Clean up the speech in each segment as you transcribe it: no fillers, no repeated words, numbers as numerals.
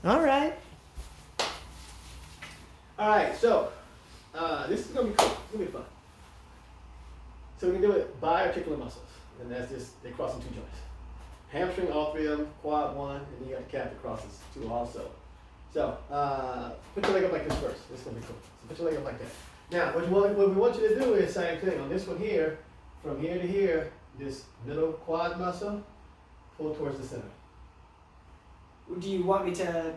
All right. All right, so this is gonna be cool. It's gonna be fun. So we can do it biarticulate muscles, and that's just they cross in two joints. Hamstring, all three of them. Quad one, and then you got the calf that crosses two also. So put your leg up like this first. This is gonna be cool. So put your leg up like that. Now, what we want you to do is same thing on this one here, from here to here. This middle quad muscle, pull towards the center. Do you want me to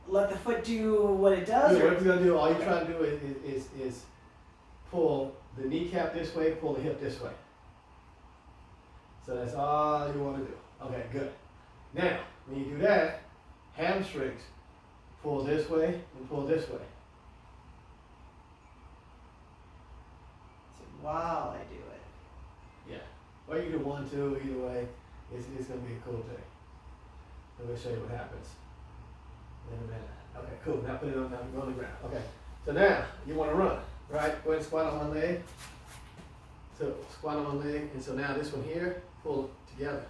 let the foot do what it does? What you're gonna do, all you're Okay. trying to do is pull the kneecap this way, pull the hip this way. So that's all you want to do. Okay, good. Now, when you do that, hamstrings, pull this way and pull this way. So while I do it. Yeah. Or you can do 1, 2, either way. It's gonna be a cool thing. I'm gonna show you what happens in a minute. Okay, cool. Now put it on. Now go on the ground. Okay. So now you want to run, right? Go ahead and squat on one leg. So squat on one leg, and so now this one here, pull together.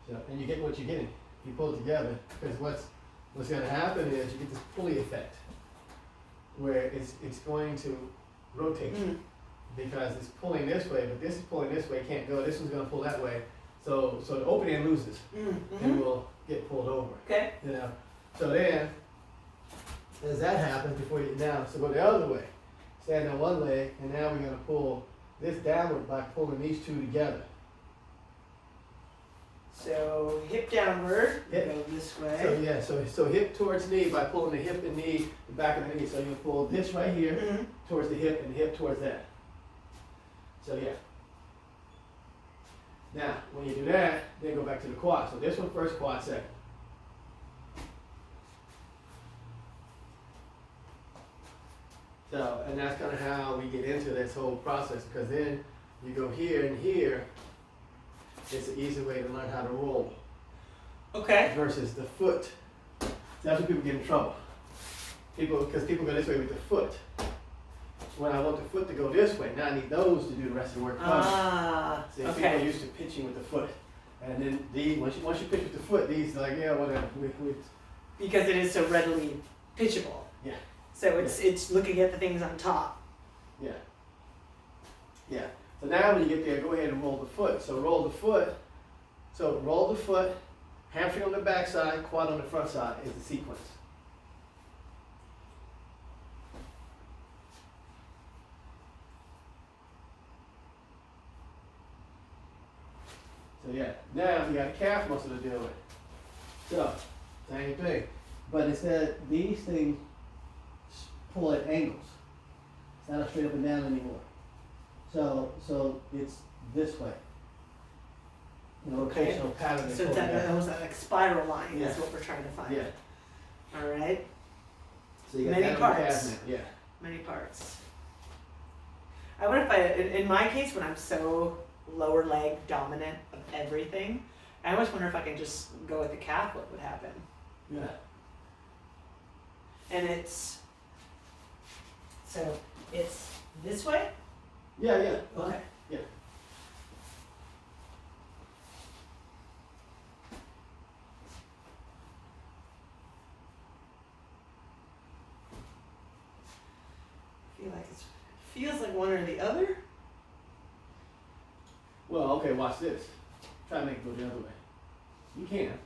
So, and you get what you're getting. You pull it together, because what's going to happen is you get this pulley effect, where it's going to rotate you, because it's pulling this way, but this is pulling this way, can't go. This one's going to pull that way, so the open end loses and will get pulled over. Okay. You know. So then, as that happens, before you get down, so go the other way. Stand on one leg, and now we're going to pull this downward by pulling these two together. So hip downward, Hip. go this way. So yeah, so hip towards knee by pulling the hip and knee, the back of the knee. So you pull this right here towards the hip and the hip towards that. So yeah. Now, when you do that, then go back to the quad. So this one first, quad second. So, and that's kind of how we get into this whole process, because then you go here and here. It's an easy way to learn how to roll. Okay. Versus the foot. So that's when people get in trouble. Because people go this way with the foot. When I want the foot to go this way, now I need those to do the rest of the work. See, okay. people are used to pitching with the foot. And then once you pitch with the foot, these are like, yeah, whatever. Because it is so readily pitchable. Yeah. So it's looking at the things on top. Yeah. Yeah. So now when you get there, go ahead and roll the foot. So roll the foot. So roll the foot, hamstring on the back side, quad on the front side is the sequence. So yeah, now you got a calf muscle to deal with. So, same thing. But instead, these things pull at angles. It's not a straight up and down anymore. So it's this way. Okay. Rotational pattern. So that was that like spiral line. Yeah. That's what we're trying to find. Yeah. All right. So you got Many that on the parts. calf now. Yeah. Many parts. I wonder if in my case, when I'm so lower leg dominant of everything, I almost wonder if I can just go with the calf, what would happen. Yeah. And it's this way? Yeah, yeah. Okay. Yeah. Feels like one or the other. Well, okay, watch this. Try to make it go the other way. You can,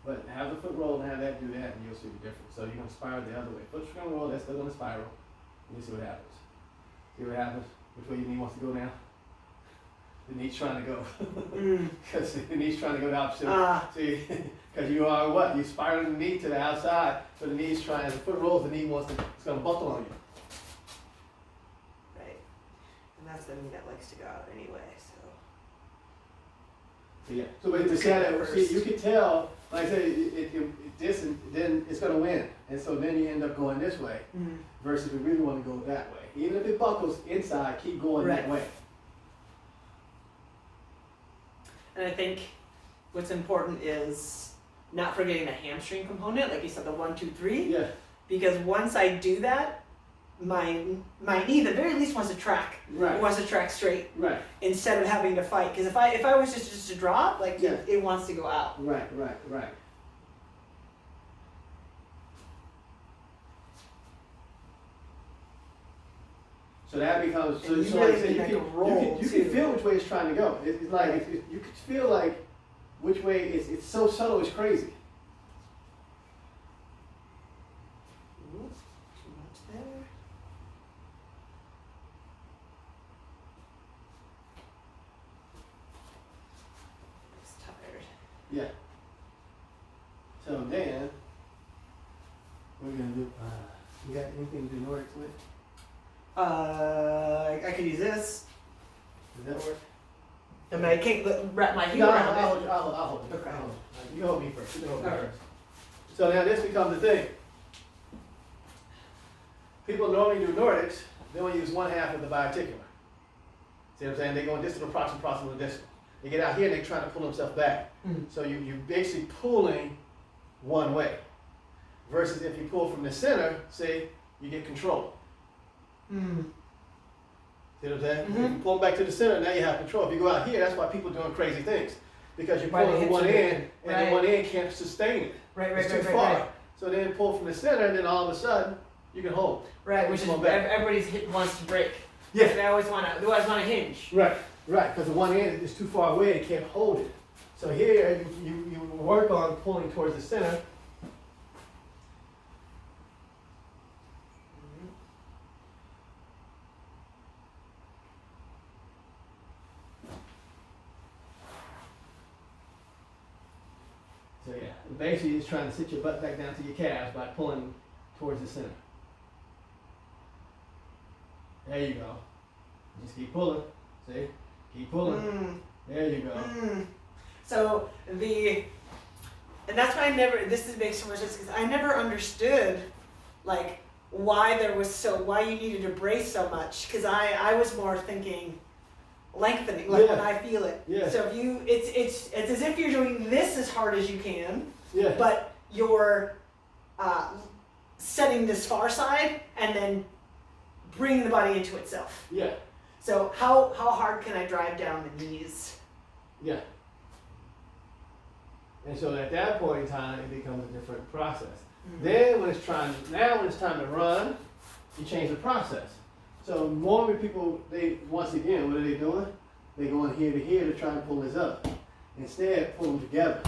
but have the foot roll and have that do that, and you'll see the difference. So you're going to spiral the other way. Foot's going to roll, that's still going to spiral. And you see what happens. See what happens? Which way your knee wants to go now? The knee's trying to go. Because the knee's trying to go the opposite. See, because you are what? You spiraling the knee to the outside, so the knee's trying, as the foot rolls, the knee wants to, it's going to buckle on you. Right. And that's the knee that likes to go out anyway, so. So yeah. So but see how that, see, you can tell, like I say, this and then it's going to win. And so then you end up going this way versus we really want to go that way. Even if it buckles inside, keep going that way. And I think what's important is not forgetting the hamstring component, like you said, the 1, 2, 3. Yeah. Because once I do that, my knee, the very least, wants to track. Right. It wants to track straight Right. instead of having to fight. Because if I was just to drop, like Yeah. it wants to go out. Right. So that becomes And you so really like I said, need, you like, can, a roll, you too. can feel which way it's trying to go. It's like you can feel like which way it's so subtle it's crazy. Ooh, too much there. It's tired. Yeah. So then we're gonna do. You got anything to do Nordics with? I could use this. Does that work? I mean, I can't wrap my heel No, around I'll it. hold it. Okay. I'll hold it. You hold me first. You hold me Alright. first. So now this becomes the thing. People normally do Nordics, they only use one half of the biarticular. See what I'm saying? They go distal, proximal, proximal, distal. They get out here and they try to pull themselves back. Mm. So you're basically pulling one way. Versus if you pull from the center, see, you get control. Mm. See what I'm saying? Mhm. If you pull back to the center, now you have control. If you go out here, that's why people are doing crazy things. Because you're Right, pulling the from one hips are end, big. and Right. the one end can't sustain it. Right, It's too far. So then pull from the center, and then all of a sudden, you can hold. Right, which is Come on back. everybody's wants to break. Yeah. They always want to hinge. Right, because the one end is too far away, it can't hold it. So here, you work on pulling towards the center. So yeah, basically it's trying to sit your butt back down to your calves by pulling towards the center. There you go. Just keep pulling. See? Keep pulling. Mm. There you go. Mm. So and that's why this makes so much sense because I never understood like why you needed to brace so much because I was more thinking lengthening like when I feel it. Yeah. So if it's as if you're doing this as hard as you can, Yeah. but you're setting this far side and then bringing the body into itself. Yeah. So how hard can I drive down the knees? Yeah. And so at that point in time, it becomes a different process. Mhm. Then when it's time to run, you change the process. So normally people, once again, what are they doing? They go in here to here to try and pull this up. Instead, pull them together.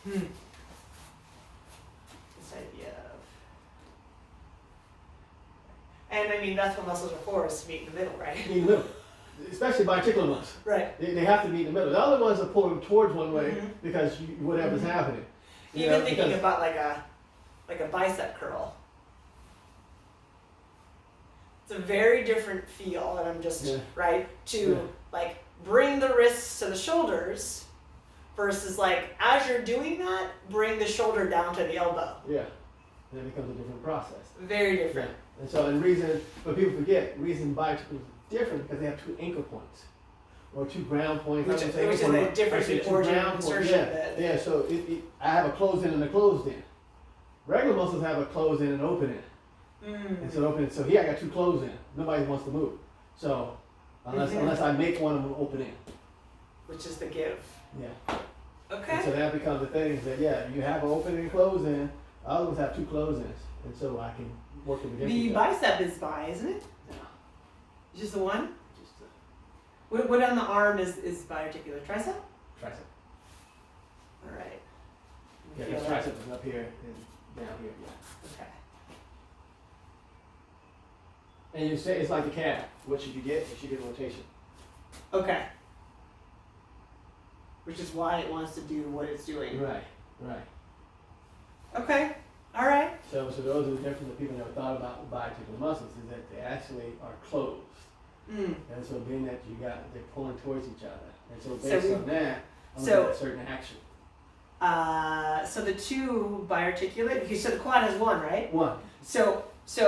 This idea of, and I mean that's what muscles are for, is to meet in the middle, right? In the middle. Especially biarticular ones. Right. They have to meet in the middle. The other ones are pulling towards one way Mhm. because whatever's Mhm. happening. You Even know, thinking because- about like a bicep curl. It's a very different feel, and I'm just right to Yeah. like bring the wrists to the shoulders, versus like as you're doing that, bring the shoulder down to the elbow. Yeah. And it becomes a different process. Very different. And so, and reason, but people forget, reason bicycle is different because they have two ankle points. Or two ground points. Which I is would say the ankle point, difference I say between two origin ground and points. insertion. Yeah, so I have a closed in and a closed in. Regular muscles have a closed in and open in. And so open in. So here I got two closed in. Nobody wants to move. So unless I make one of them open in. Which is the give. Yeah. Okay. And so that becomes the thing is that you have an open and closed in. Others have two closed ins. And so I can work them against The each other. bicep is bi, isn't it? No, Just the one? just What on the arm is biarticular? Tricep? tricep. All right. Yeah, Feel this that. tricep is up here and down here, yeah. Okay. And you say it's like the calf. What should you get? You should get rotation. Okay. Which is why it wants to do what it's doing. Right. Okay. All right. So those are the differences that people never thought about with biarticular muscles is that they actually are closed. Mm. And so being that they're pulling towards each other. And so So based we- on that, I'm so- looking at certain action. So the two biarticulate, because so the quad has one, right? One, So it's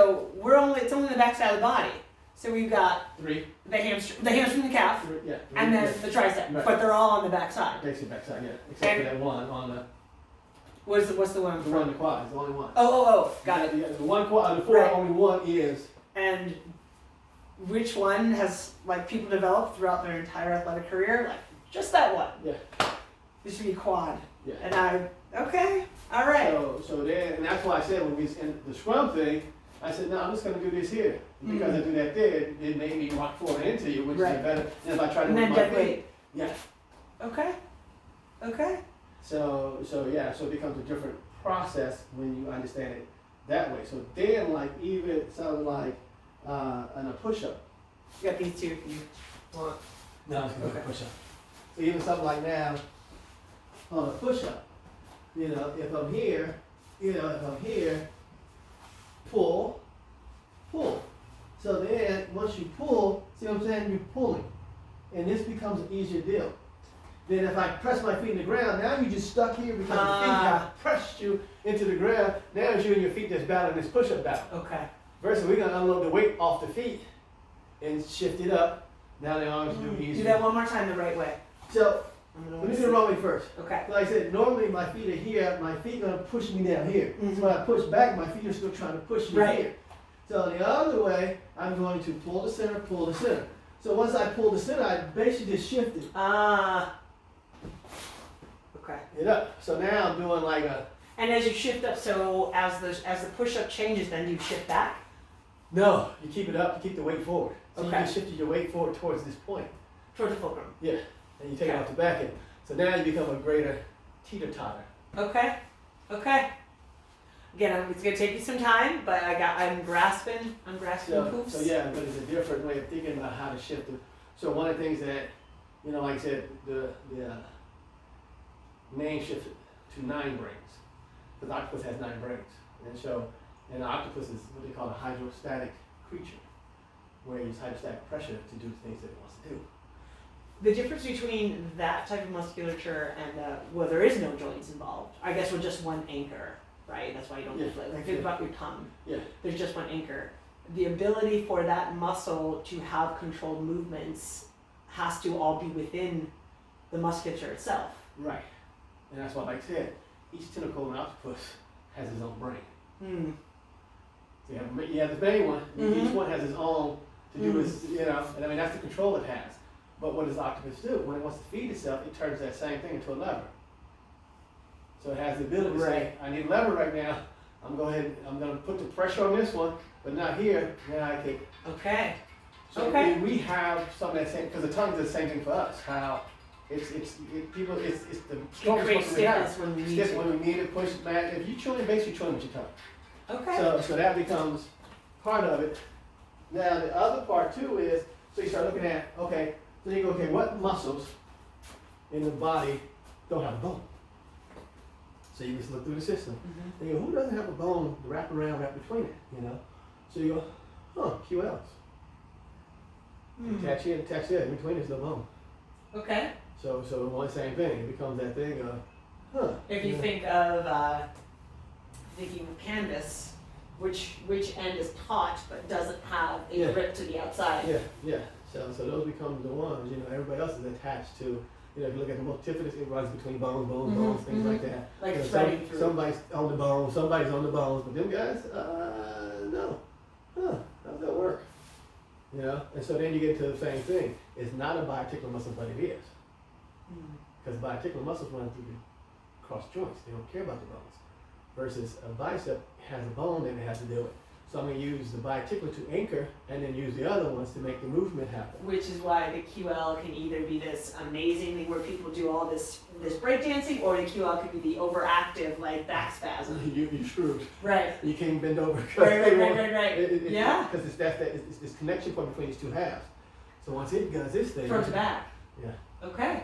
only the back side of the body. So we've got three, the hamstring, the calf, yeah. and then yeah. the tricep, Right. but they're all on the back side. Basically backside, yeah. Except for And- that one on the What's the one in The one in front? the quad is the only one. Oh, got it. Yeah, the one quad, the four, Right. only one is. And which one has like people developed throughout their entire athletic career? Like just that one. Yeah. This would be quad. Yeah. And okay, all right. So then, and that's why I said when we in the scrum thing, I said, no, I'm just going to do this here. Because I do that there, it made me rock forward into you, which Right. is better than if I try to And move then my dead feet. weight. Yeah. Okay. Okay. So it becomes a different process when you understand it that way. So then, like even something like on a push-up. You got these two if you want. No, it's Okay. a push-up. So even something like now on a push-up, if I'm here, pull. So then once you pull, see what I'm saying? You're pulling, and this becomes an easier deal. Then if I press my feet in the ground, now you're just stuck here because the feet have pressed you into the ground. Now it's you and your feet that's battling this push-up battle. Okay. Versus we're gonna unload the weight off the feet and shift it up. Now the arms do easier. Do that one more time the right way. So I'm let me do the wrong way first. Okay. Like I said, normally my feet are here, my feet are gonna push me down here. Mhm. So when I push back, my feet are still trying to push me Right. here. So the other way, I'm going to pull the center. So once I pull the center, I basically just shifted Okay. it up. So now I'm doing like a, And as you shift up, so as the push-up changes, then you shift back. no, you keep it up, you keep the weight forward. So Okay. you just shifted your weight forward towards this point. Towards the fulcrum. Yeah. And you take it Okay. off the back end. So now you become a greater teeter-totter. Okay. Okay. Again, it's gonna take you some time, but I'm grasping hoops. So yeah, but it's a different way of thinking about how to shift it. So one of the things that, like I said, the name shifted to 9 brains. Because the octopus has 9 brains. And the octopus is what they call a hydrostatic creature, where it uses hydrostatic pressure to do the things that it wants to do. The difference between that type of musculature and there is no joints involved. I guess with just one anchor, right? That's why you don't Yeah. inflate. Like think about your tongue. Yeah. There's just one anchor. The ability for that muscle to have controlled movements has to all be within the musculature itself. Right. And that's why, like I said, each tentacle in an octopus has its own brain. So you have the main one, Mhm. each one has its own to do its, and I mean, that's the control it has. But what does the octopus do? When it wants to feed itself, it turns that same thing into a lever. So it has the ability to say, I need a lever right now. I'm going to put the pressure on this one, but not here. Now I can. Okay. So Okay. we have some of that same, because the tongue is the same thing for us. How it's the strongest creates muscle we have. stiffness when we need Stiff to. when we need it, push it back. If you chewing bass, you're chewing with your tongue. Okay. So that becomes part of it. Now the other part too is, so you start looking at, okay, so you go, okay, what muscles in the body don't have a bone? So you just look through the system. And you go, who doesn't have a bone to wrap around, wrap between it, So you go, QLs. Attach here, attach there, in between there's no bone. Okay. So one same thing, it becomes that thing of, If you think of thinking of canvas, which end is taut but doesn't have a Yeah. grip to the outside. Yeah. So those become the ones, everybody else is attached to, if you look at the multifidus, it runs between bones, things like that. Like threading through. Somebody's on the bones, somebody's on the bones, but them guys, no. How's that work? And so then you get to the same thing. It's not a biarticular muscle, but it is. Because biarticular muscles run through the cross joints. They don't care about the bones. Versus a bicep has a bone that it has to deal with. So I'm going to use the biarticular to anchor and then use the other ones to make the movement happen. Which is why the QL can either be this amazing thing where people do all this breakdancing, or the QL could be the overactive like back spasm. You're screwed. Right. You can't bend over. Right. Yeah. Because it's this connection point between these two halves. So once it does this thing. Front to back. Yeah. Okay.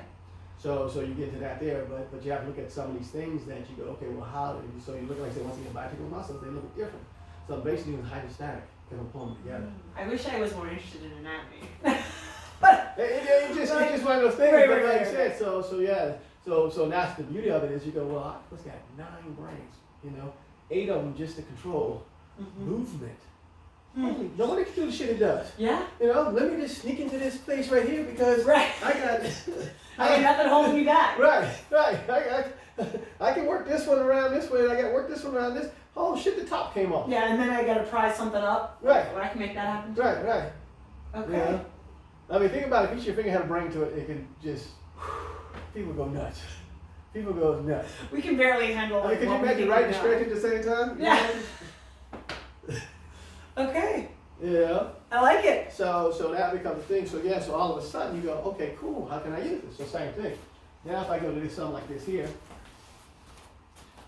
So you get to that there, but you have to look at some of these things that you go, okay, well how, so you look like, say, once you get biarticular muscles, they look different. So I'm basically doing hydrostatic, because I'm pulling them together. I wish I was more interested in anatomy. It's just one of those things, but like I said, so that's the beauty of it is you go, well, octopus got 9 brains, 8 of them just to control movement. Holy, nobody can do the shit it does. Yeah? Let me just sneak into this place right here because Right. I got I mean, nothing holding me back. Right. I can work this one around this way, and I got to work this one around this. Oh shit, the top came off. Yeah, and then I gotta pry something up. Right. Where I can make that happen. Right. Okay. Yeah. I mean, think about it. If each of your finger had a brain to it, it could just, people go nuts. People go nuts. We can barely handle. I mean, could you imagine writing and stretching at the same time? Yeah. Okay. Yeah. I like it. So that becomes a thing. So yeah, so all of a sudden you go, okay, cool, how can I use this? So same thing. Now if I go to do something like this here,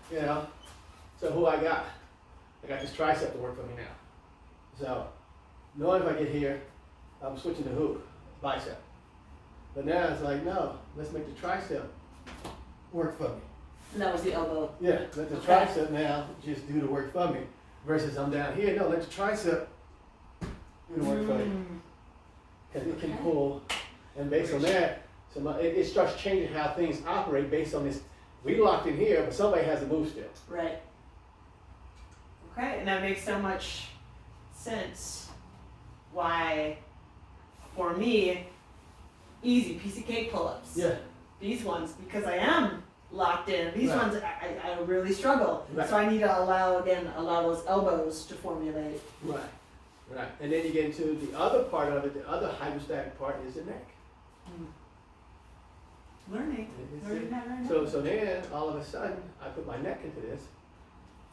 you know, so who I got this tricep to work for me now. So knowing if I get here, I'm switching to hook, bicep. But now it's like, no, let's make the tricep work for me. And that was the elbow. Yeah, let the tricep now just do the work for me. Versus I'm down here, no, let the tricep do the work for me. Because it can pull, and based on that, so it starts changing how things operate based on this. We locked in here, but somebody has to move still. Right. Okay, and that makes so much sense. Why, for me, easy piece of cake pull-ups. Yeah. These ones, because I am locked in. These Right. ones, I really struggle. Right. So I need to allow those elbows to formulate. Right. And then you get into the other part of it, the other hydrostatic part is the neck. Learning that right now. So then all of a sudden I put my neck into this,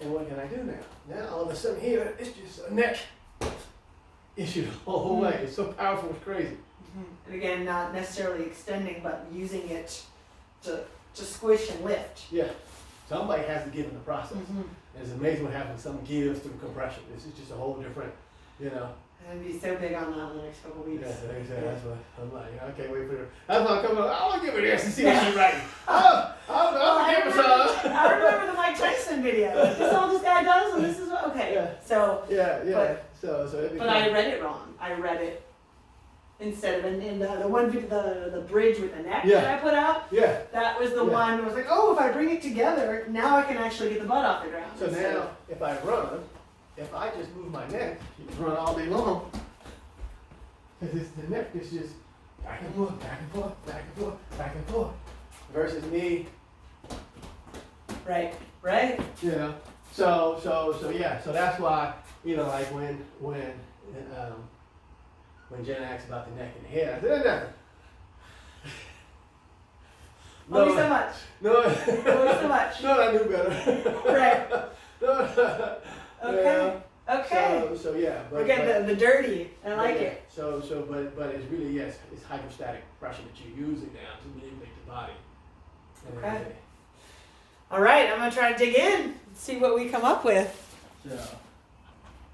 and what can I do now? Now all of a sudden here it's just a neck issue the whole way. It's so powerful, it's crazy. And again, not necessarily extending, but using it to squish and lift. Yeah. Somebody has to give in the process. And it's amazing what happens. Someone gives through compression. This is just a whole different, you know. I'm gonna be so big on that in the next couple of weeks. Yeah, that's what I'm like. I can't wait for her. That's why I'm coming up. I want to give her this and see what she's writing. I'm going to give her some. I remember the Mike Tyson video. This is all this guy does, and this is what. Okay. Yeah. So. Yeah. But, so it becomes, but I read it wrong. I read it instead of in the one video, the bridge with the neck that I put out. Yeah. That was the one where I was like, oh, if I bring it together, now I can actually get the butt off the ground. So now, if I run, if I just move my neck, you can run all day long. Because the neck is just back and forth, back and forth, back and forth, back and forth. Versus me. Right. You know. So yeah. So that's why, you know, like when Jen asks about the neck and the head, I said, nothing. Love you so much. No. Love you so much. No, I knew better. Right. No. Okay. Okay. So yeah. But, again, the dirty. I like it. So but it's really, yes, it's hydrostatic pressure that you're using now to manipulate the body. Okay. All right, I'm gonna try to dig in, see what we come up with. So.